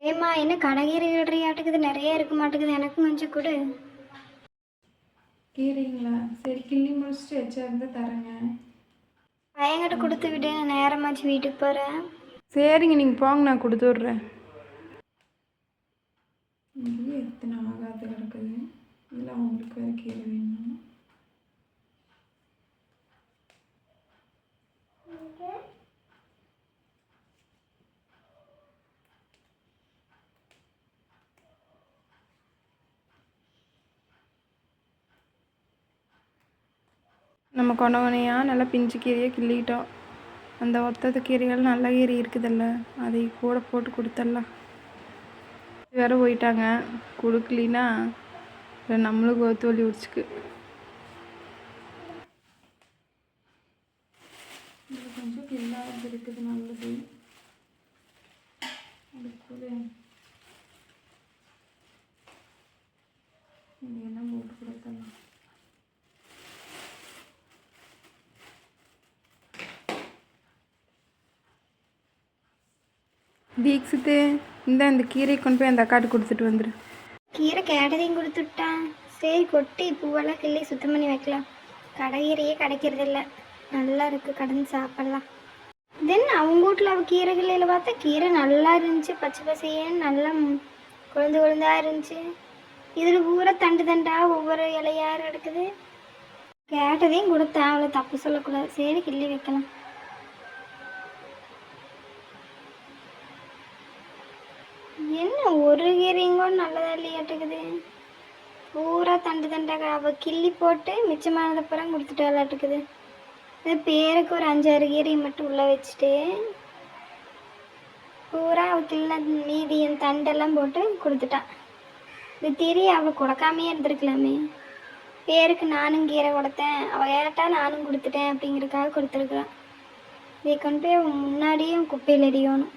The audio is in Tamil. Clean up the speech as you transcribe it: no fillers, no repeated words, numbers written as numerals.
ஏம்மா என்ன கடகீரை ஆட்டுக்குது நிறைய இருக்க மாட்டேங்குது, எனக்கும் கொஞ்சம் கொடு. கீரைங்களா? சரி, கிள்ளி முடிச்சுட்டு வச்சா இருந்தால் தரேங்க. பையன்கிட்ட கொடுத்து விடு, நேரமாச்சு வீட்டுக்கு போகிறேன். சரிங்க, நீங்கள் போங்க, நான் கொடுத்து விட்றேன். இங்கேயே எத்தனை ஆகாது கிடக்குது, இதில் அவங்களுக்கு வேறு கீரை வேணும். நம்ம கொண்டவனையாக நல்லா பிஞ்சு கீரையை கிள்ளிக்கிட்டோம். அந்த ஒத்தது கீரைகள் நல்ல கீரை இருக்குதில்ல, அதை கூட போட்டு கொடுத்துடலாம். வேறு போயிட்டாங்க, கொடுக்கலின்னா நம்மளுக்கு ஒத்து வலி உடிச்சுக்கு. இதில் கொஞ்சம் கில்லாது இருக்குது, நல்லது. அடுத்தது இதெல்லாம் போட்டு கொடுத்துடலாம். தீக்ஷித்து, இந்த கீரை கொண்டு போய் அந்த அக்காட்டு கொடுத்துட்டு வந்துடு. கீரை கேட்டதையும் கொடுத்துட்டான். சரி, கொட்டி பூவெல்லாம் கிள்ளி சுத்தம் பண்ணி வைக்கலாம். கடைகீரையே கிடைக்கிறது இல்லை, நல்லா இருக்குது, கடந்து சாப்பிட்லாம். தென் அவங்க வீட்டில் அவள் கீரை கிள்ளையில் பார்த்தா கீரை நல்லா இருந்துச்சு, பச்சை பசையேன்னு நல்லா கொழுந்து கொழுந்தாக இருந்துச்சு. இதில் பூரா தண்டு தண்டாக ஒவ்வொரு இலையாறு எடுக்குது. கேட்டதையும் கொடுத்தேன், அவளை தப்பு சொல்லக்கூடாது. சரி, கிள்ளி வைக்கலாம். என்ன ஒரு கீரையும் கூட நல்லதா இல்லையாட்டுக்குது, பூரா தண்டு தண்டாக. அவள் கிள்ளி போட்டு மிச்சமானதை புறம் கொடுத்துட்டு விளாட்டுக்குது. இது பேருக்கு ஒரு 5-6 கீரை மட்டும் உள்ளே வச்சுட்டு பூரா அவள் கிள்ள மீதி என் தண்டெல்லாம் போட்டு கொடுத்துட்டான். இது தெரிய அவள் கொடுக்காமையே இருந்திருக்கலாமே. பேருக்கு நானும் கீரை கொடுத்தேன், அவள் கேட்டால் நானும் கொடுத்துட்டேன் அப்படிங்கிறதுக்காக கொடுத்துருக்குறான். இதை கொண்டு போய் முன்னாடியும் குப்பையில் எறியணும்.